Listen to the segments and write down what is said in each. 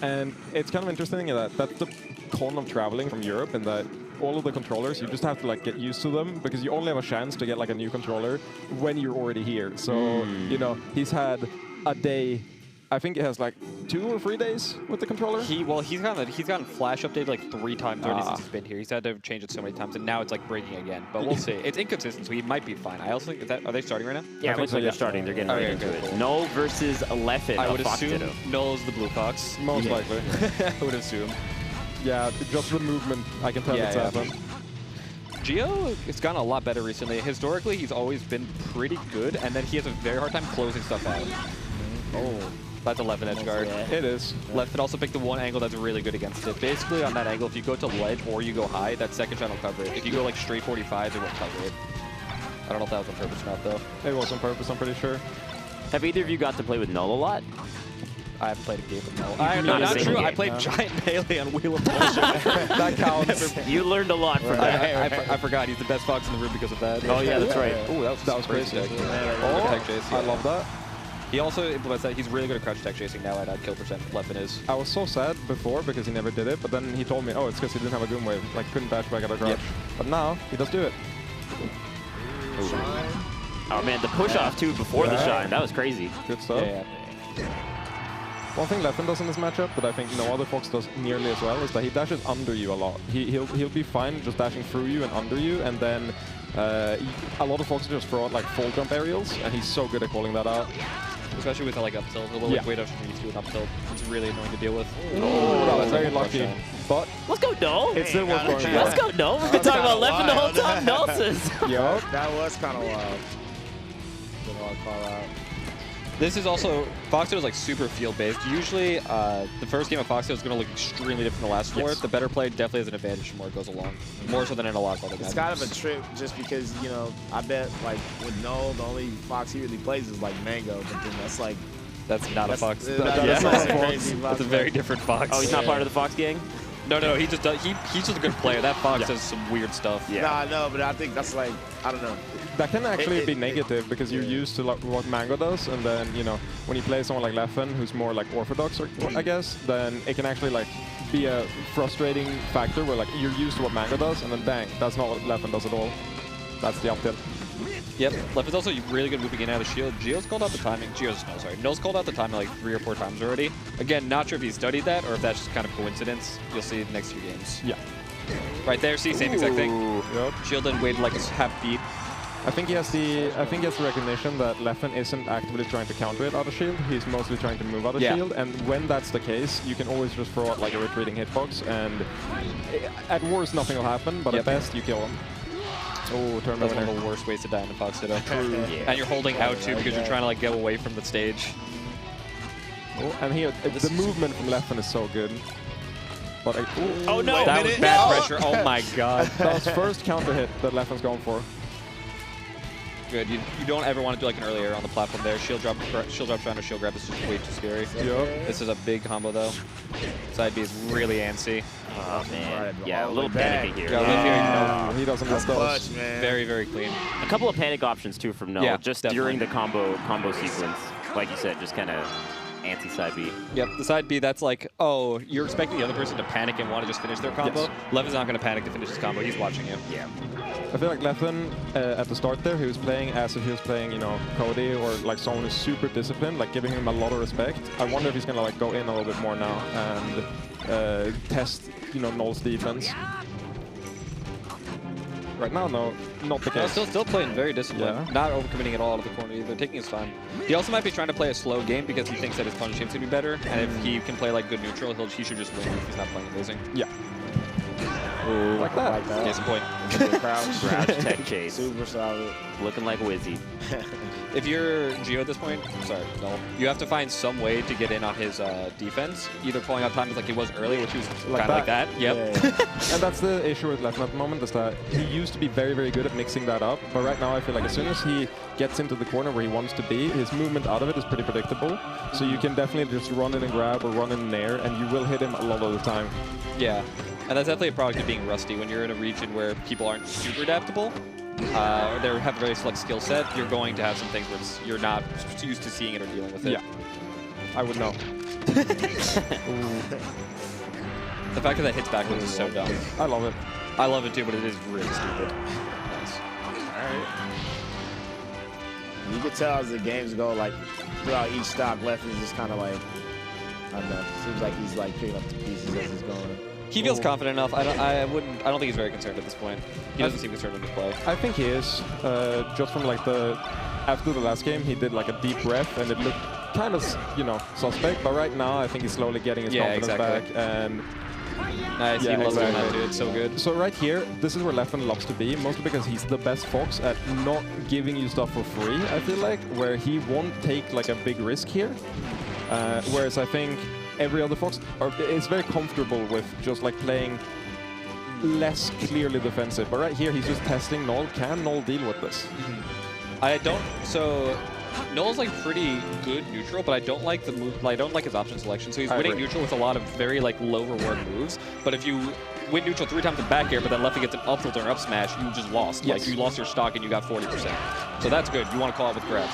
And it's kind of interesting that that's the con of traveling from Europe, in that all of the controllers, you just have to like get used to them, because you only have a chance to get like a new controller when you're already here. So, you know, he's had a day, I think he has like 2 or 3 days with the controller. He's gotten Flash updated like 3 times already since he's been here. He's had to change it so many times, and now it's like breaking again. But we'll see. It's inconsistent, so he might be fine. I also think are they starting right now? Yeah, it looks like they're starting. They're getting right into it. Null versus Leffen. I would assume Null is the Blue Fox. Most likely. I would assume. Yeah, just the movement, I can tell it's happened. Geo has gotten a lot better recently. Historically, he's always been pretty good, and then he has a very hard time closing stuff out. Oh. That's a Leffen edge guard. Yeah. It is. Leffen also picked the one angle that's really good against it. Basically, on that angle, if you go to ledge or you go high, that second shot will cover it. If you go like straight 45, it won't cover it. I don't know if that was on purpose or not, though. It was on purpose, I'm pretty sure. Have either of you got to play with Null a lot? I haven't played a game with Null. No, not true. I played Giant Melee on Wheel of Bullshit. That counts. You learned a lot from that. I forgot. He's the best fox in the room because of that. Oh, yeah, that's right. Oh, that was crazy. I love that. He also implements that. He's really good at crouch attack chasing now at kill percent. Leffen is. I was so sad before because he never did it, but then he told me, oh, it's because he didn't have a Goon Wave. Like, couldn't dash back at a crouch. Yep. But now, he does do it. Oh, man, the push-off, too, before the shine. That was crazy. Good stuff. One thing Leffen does in this matchup that I think no other Fox does nearly as well is that he dashes under you a lot. He'll be fine just dashing through you and under you, and then a lot of Foxes just throw out like full jump aerials, and he's so good at calling that out. Especially with like up tilt, a little weight of you to an up tilt. It's really annoying to deal with. Oh, that was very lucky. But let's go Null. It's still worth going. Let's go Null. We've been talking about Leffen the whole time. Null says. Yup. That was kind of wild. Call out. This is also, Foxtail is like super field-based. Usually, the first game of Foxtail is going to look extremely different from the last four. The better player definitely has an advantage the more it goes along. More so than in a lot of other It's kind of a trip just because, you know, I bet like with Null, the only Fox he really plays is like Mango, but then that's like... That's not a Fox. That's a very different Fox. Oh, he's not part of the Fox gang? No, he just does, he's just a good player. That Fox does some weird stuff. Yeah. Nah, I know, but I think that's like, I don't know. That can actually be negative because you're used to like what Mango does, and then, you know, when you play someone like Leffen, who's more like orthodox, I guess, then it can actually like be a frustrating factor where like you're used to what Mango does, and then bang, that's not what Leffen does at all. That's the up tilt. Yep, Leffen's also really good moving in and out of the shield. Geo's called out the timing. Null's called out the timing like 3 or 4 times already. Again, not sure if he studied that or if that's just kind of coincidence. You'll see the next few games. Yeah. Right there, see, same exact thing. Yep. Shield and waited like a half beat. I think he has the recognition that Leffen isn't actively trying to counter it out of shield. He's mostly trying to move out of shield, and when that's the case, you can always just throw out like a retreating hitbox, and at worst nothing will happen, but at best you kill him. Oh, turn That's one of the worst ways to die in the Fox Ditto. And you're holding out too because you're trying to like go away from the stage. Oh, and here the movement from Leffen is so good. But oh no! That was bad pressure. Oh my god. That was first counter hit that Leffen's going for. Good. You don't ever want to do like an early air on the platform there. Shield drop down to shield grab is just way too scary. Yep. This is a big combo though. Side B is really antsy. Oh man. Yeah, a little panicky here. Yeah, he doesn't miss those. Very, very clean. A couple of panic options too from Null, just during the combo sequence. Like you said, just kind of anti-side B. Yep, the side B, that's like, oh, you're expecting the other person to panic and want to just finish their combo. Leffen's not going to panic to finish his combo. He's watching you. Yeah. I feel like Leffen, at the start there, he was playing as if he was playing, you know, Cody or like someone who's super disciplined, like giving him a lot of respect. I wonder if he's going to like go in a little bit more now and test, you know, Null's defense. Right now, no, not the case. Still playing very disciplined. Not overcommitting at all out of the corner either. Taking his time. He also might be trying to play a slow game because he thinks that his punish game's going to be better. And if he can play like good neutral, he should just win if he's not playing amazing. Yeah. Ooh, like that. Case in point. Crouch tech chase. Super solid. Looking like Wizzy. If you're Geo at this point, sorry, no, you have to find some way to get in on his defense. Either pulling out timings like he was earlier, which was kind of like that. Yep. Yeah. And that's the issue with Leffen at the moment, is that he used to be very, very good at mixing that up. But right now, I feel like as soon as he gets into the corner where he wants to be, his movement out of it is pretty predictable. So you can definitely just run in and grab or run in air, and you will hit him a lot of the time. Yeah. And that's definitely a product of being rusty. When you're in a region where people aren't super adaptable, or they have a very select skill set, you're going to have some things where you're not used to seeing it or dealing with it. Yeah, I would know. The fact that that hits backwards is so dumb. I love it. I love it too, but it is really stupid. Nice. Alright. You can tell as the games go, like, throughout each stock, Leffen is just kind of like, I don't know, seems like he's like picking up the pieces as he's going. He feels confident enough. I don't think he's very concerned at this point. He doesn't seem concerned in his play. I think he is. Just from like after the last game, he did like a deep breath, and it looked kind of, you know, suspect. But right now, I think he's slowly getting his confidence back. And nice. Yeah, he loves exactly. that, dude. It's so good. So right here, this is where Leffen loves to be, mostly because he's the best Fox at not giving you stuff for free, I feel like, where he won't take like a big risk here. Whereas I think every other Fox is very comfortable with just like playing less clearly defensive. But right here, he's just testing null. Can null deal with this? I don't. So null's like pretty good neutral, but I don't like the move. I don't like his option selection. So he's winning neutral with a lot of very like low reward moves. But if you win neutral 3 times in back air, but then Leffen gets an up tilt or an up smash, you just lost. Yes. Like you lost your stock and you got 40%. So that's good. You want to call out with grabs,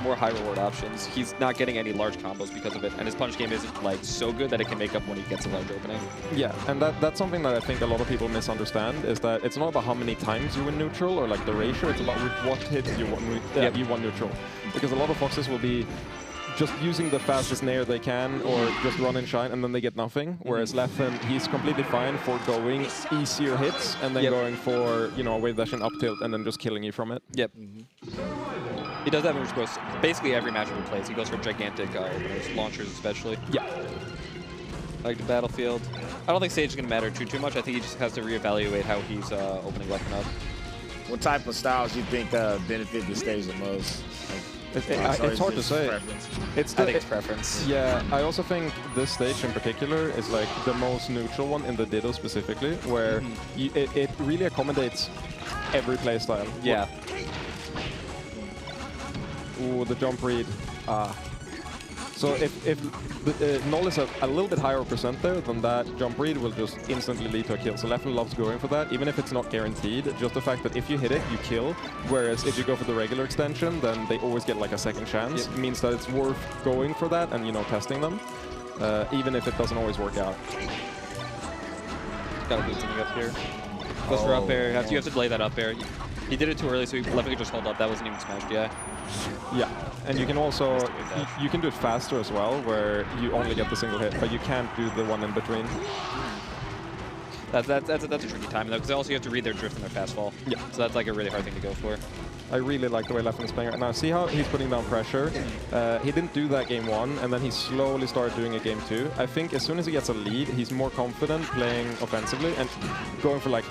more high reward options. He's not getting any large combos because of it, and his punish game isn't like so good that it can make up when he gets a large opening. Yeah, and that's something that I think a lot of people misunderstand, is that it's not about how many times you win neutral or like the ratio, it's about with what hits you won neutral. Because a lot of Foxes will be just using the fastest nair they can or just run and shine, and then they get nothing. Whereas Leffen, he's completely fine for going easier hits and then going for, you know, a wave dash and up tilt and then just killing you from it. Yep. He does that which goes basically every matchup he plays. He goes for gigantic openers, launchers especially. Yeah. Like the battlefield. I don't think stage is going to matter too much. I think he just has to reevaluate how he's opening Leffen up. What type of styles do you think benefit the stage the most? It's hard to say. I think it's preference. Yeah, I also think this stage in particular is like the most neutral one in the Ditto specifically, where it really accommodates every playstyle. Yeah. Ooh, the jump read. So if the null is a little bit higher percent there, then that jump read will just instantly lead to a kill. So Leffen loves going for that, even if it's not guaranteed. Just the fact that if you hit it, you kill. Whereas if you go for the regular extension, then they always get like a second chance. It means that it's worth going for that and, you know, testing them, even if it doesn't always work out. Gotta do something up here. Goes for up air. You have to delay that up air. He did it too early, so Leffen could just hold up. That wasn't even smashed yet. Yeah, and you can also you can do it faster as well, where you only get the single hit, but you can't do the one in between. That's a tricky time though, because also you have to read their drift and their fast fall. Yeah. So that's like a really hard thing to go for. I really like the way Leffen is playing right now. See how he's putting down pressure? He didn't do that game 1, and then he slowly started doing it game 2. I think as soon as he gets a lead, he's more confident playing offensively and going for like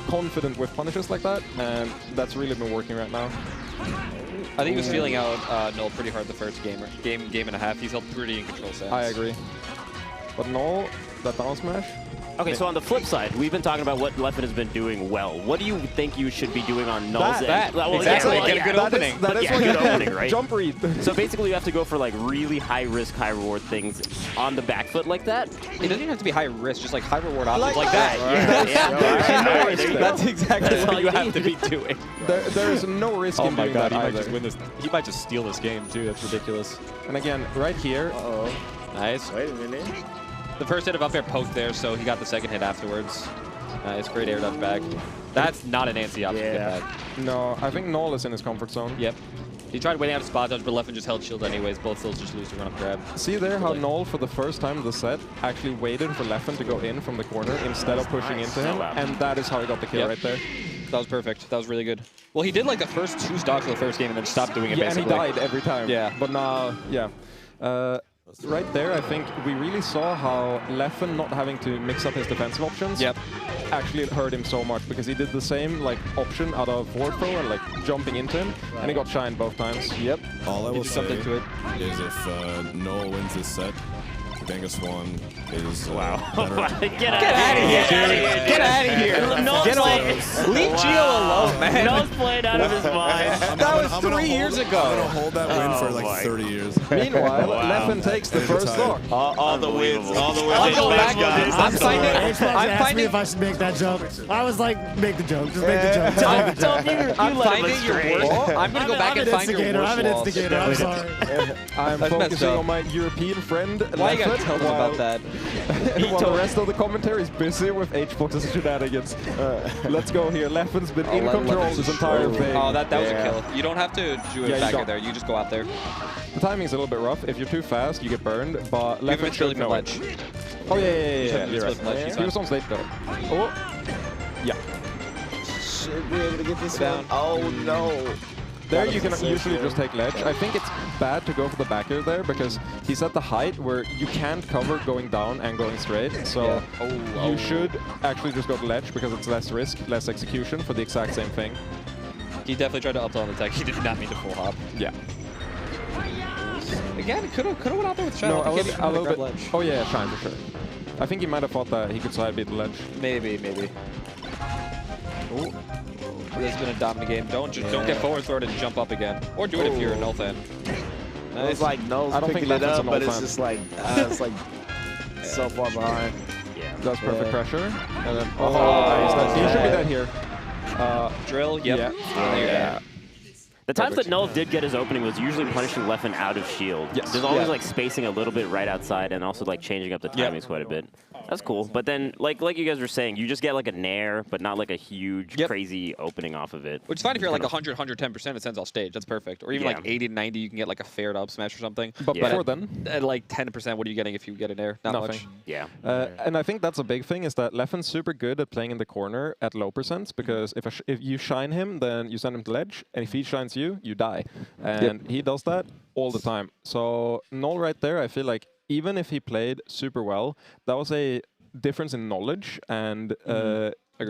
confident with punishes like that, and that's really been working right now. I think he was feeling out null pretty hard the first game and a half. He's held pretty in control since. I agree. But null, that down smash. Okay, so on the flip side, we've been talking about what Leffen has been doing well. What do you think you should be doing on null's end? Well, exactly. Get a good opening. That is a good opening, right? Jump read. So basically, you have to go for like really high risk, high reward things on the back foot like that. It doesn't even have to be high risk, just like high reward options like that. Yeah. That's exactly what you have to be doing. There is no risk in doing that either. He might just steal this game too. That's ridiculous. And again, right here. Nice. Wait a minute. The first hit of up air poked there, so he got the second hit afterwards. Nice, great air dodge back. That's not an antsy option to get back. No, I think null is in his comfort zone. Yep. He tried waiting out a spot dodge, but Leffen just held shield anyways. Both still just lose to run up grab. See there how null, for the first time of the set, actually waited for Leffen to go in from the corner instead of pushing into him, and that is how he got the kill right there. That was perfect. That was really good. Well, he did like the first 2 stocks of the first game and then stopped doing it basically. And he died every time. Yeah. But now, right there, I think we really saw how Leffen not having to mix up his defensive options actually hurt him so much, because he did the same like option out of forward throw and like jumping into him, and he got shined both times. Yep. All I will say something to it. is if Noah wins this set, Genghis Swan is Get out of here! Get out of here! Get off! Leave Gio alone, man. Noah's playing out of his mind. That was 3 years ago. I'm gonna hold that win for like 30 years. Meanwhile, Leffen takes the first stock. All the wins. I'll go back. I'm finding. If I should make that joke, I was like, make the joke. Just make the joke. I'm finding your worst. I'm gonna go back and find your worst I'm an instigator. I'm sorry. I'm focusing on my European friend. Why you gotta tell them about that. While the rest of the commentary is busy with H-Box's shenanigans. Let's go here. Leffen's been in control this entire thing. Oh, that was a kill. You don't have to do it back there. You just go out there. The timing's a little bit rough. If you're too fast, you get burned, but Leffen should know it. Oh, yeah. You're right. He was on stage, though. Oh. Yeah. Should be able to get this down. Oh, no. There you can usually just take ledge. I think it's bad to go for the back air there because he's at the height where you can't cover going down and going straight. So you should actually just go to ledge because it's less risk, less execution for the exact same thing. He definitely tried to up on the attack. He did not mean to full hop. Yeah. Again, could have went out there with Shine. No, a little bit. Ledge. Oh yeah, Shine for sure. I think he might have thought that he could side beat the ledge. Maybe. Ooh. This has been a dominant game. Don't get forward throw it and jump up again. Or do it if you're a null fan. Nice. It's like Null's picking it up, but it's just like, so far behind. Yeah. That's perfect pressure. And then, nice. He should be dead here. Drill, yep. Yeah. The times that Null did get his opening was usually punishing Leffen out of shield. Yes. There's always like spacing a little bit right outside and also like changing up the timings quite a bit. That's cool. But then, like you guys were saying, you just get like a nair, but not like a huge, crazy opening off of it. Which is fine if you're like 100, 110%, it sends off stage. That's perfect. Or even like 80 to 90, you can get like a fared up smash or something. But before then, at like 10%, what are you getting if you get an air? Not nothing. Much. Yeah. And I think that's a big thing is that Leffen's super good at playing in the corner at low percents because if you shine him, then you send him to ledge, and if he shines you, you die. And he does that all the time. So Null right there, I feel like even if he played super well, that was a difference in knowledge and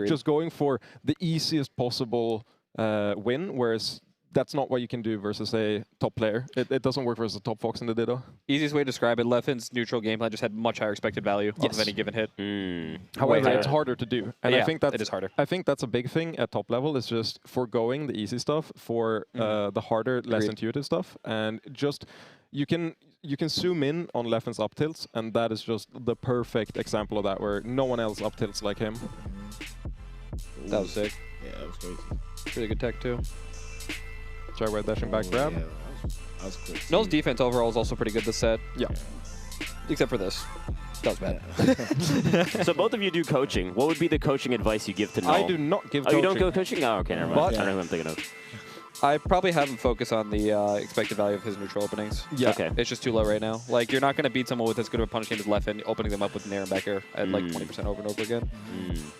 just going for the easiest possible win, whereas that's not what you can do versus a top player. It doesn't work versus a top Fox in the Ditto. Easiest way to describe it, Leffen's neutral gameplay just had much higher expected value of any given hit. However, it's harder to do. And I think it is harder. I think that's a big thing at top level is just foregoing the easy stuff for the harder, less intuitive stuff. And just you can zoom in on Leffen's up tilts, and that is just the perfect example of that, where no one else up tilts like him. That was sick. Yeah, that was crazy. Really good tech too. Try wide dashing back grab. Yeah, that was quick. Null's defense overall is also pretty good this set. Yeah. Except for this. That was bad. So both of you do coaching. What would be the coaching advice you give to Null? I do not give coaching. Oh, you don't go coaching? Oh, okay, never mind. I don't know who I'm thinking of. I probably have him focus on the expected value of his neutral openings. Yeah. Okay. It's just too low right now. Like, you're not going to beat someone with as good of a punish game as Leffen, opening them up with nair and back air at like 20% over and over again.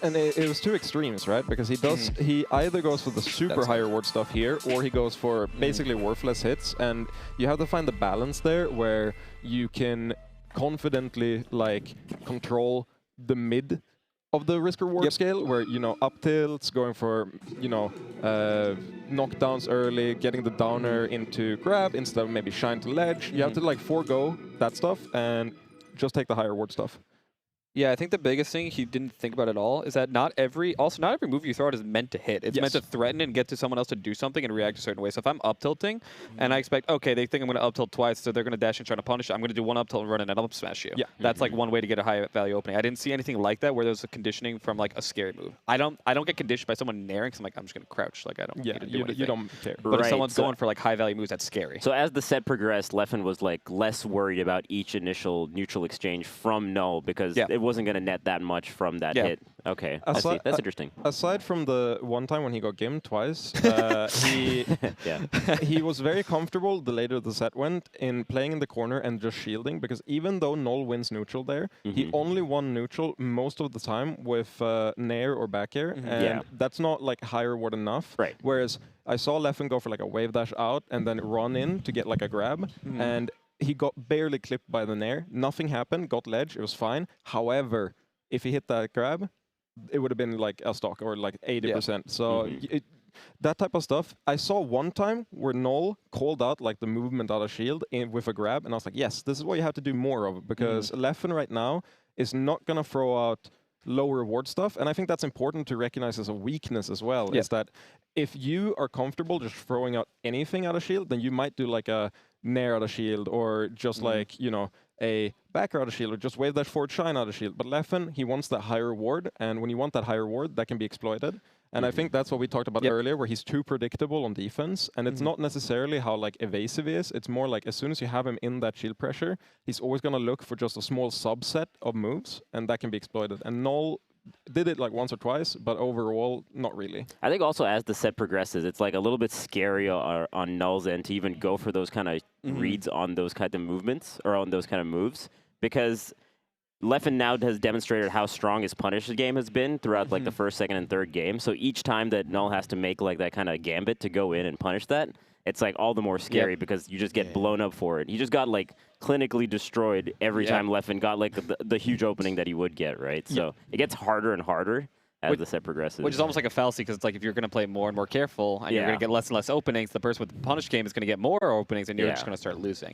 And it was two extremes, right? Because he either goes for the super high reward stuff here, or he goes for basically worthless hits. And you have to find the balance there where you can confidently like control the mid of the risk reward scale, where up tilts, going for knockdowns early, getting the downer into grab instead of maybe shine to ledge. You have to like forego that stuff and just take the higher reward stuff. Yeah, I think the biggest thing he didn't think about at all is that not every move you throw out is meant to hit. It's meant to threaten and get to someone else to do something and react a certain way. So if I'm up tilting and I expect, okay, they think I'm going to up tilt twice, so they're going to dash and try to punish it, I'm going to do one up tilt and run and up smash you. Yeah. That's like one way to get a high value opening. I didn't see anything like that where there's a conditioning from like a scary move. I don't get conditioned by someone naring because I'm like, I'm just going to crouch. Like I don't need to do anything. You don't care. But if someone's going for like high value moves, that's scary. So as the set progressed, Leffen was like less worried about each initial neutral exchange from Null because it wasn't going to net that much from that hit. Okay, I see. That's interesting. Aside from the one time when he got gimmed twice, he was very comfortable the later the set went in playing in the corner and just shielding, because even though Null wins neutral there, he only won neutral most of the time with nair or back air, and that's not like high reward enough. Right. Whereas I saw Leffen go for like a wave dash out and then run in to get like a grab, and he got barely clipped by the nair. Nothing happened, got ledge, it was fine. However, if he hit that grab, it would have been like a stock or like 80%. So that type of stuff. I saw one time where Null called out like the movement out of shield with a grab, and I was like, yes, this is what you have to do more of, because Leffen right now is not going to throw out low reward stuff. And I think that's important to recognize as a weakness as well, is that if you are comfortable just throwing out anything out of shield, then you might do like a nair out of shield, or just like, a backer out of shield, or just wave dash forward shine out of shield. But Leffen, he wants that high reward, and when you want that high reward, that can be exploited. And I think that's what we talked about earlier, where he's too predictable on defense. And it's not necessarily how like evasive he is. It's more like as soon as you have him in that shield pressure, he's always going to look for just a small subset of moves, and that can be exploited. And null did it like once or twice, but overall, not really. I think also as the set progresses, it's like a little bit scary on null's end to even go for those kind of reads on those kind of movements or on those kind of moves, because Leffen now has demonstrated how strong his punish game has been throughout like the first, second, and third game. So each time that null has to make like that kind of gambit to go in and punish that, it's like all the more scary because you just get blown up for it. He just got like clinically destroyed every time Leffen got like the huge opening that he would get, right? So it gets harder and harder as the set progresses. Which is almost like a fallacy, because it's like if you're going to play more and more careful and you're going to get less and less openings, the person with the punish game is going to get more openings and you're just going to start losing.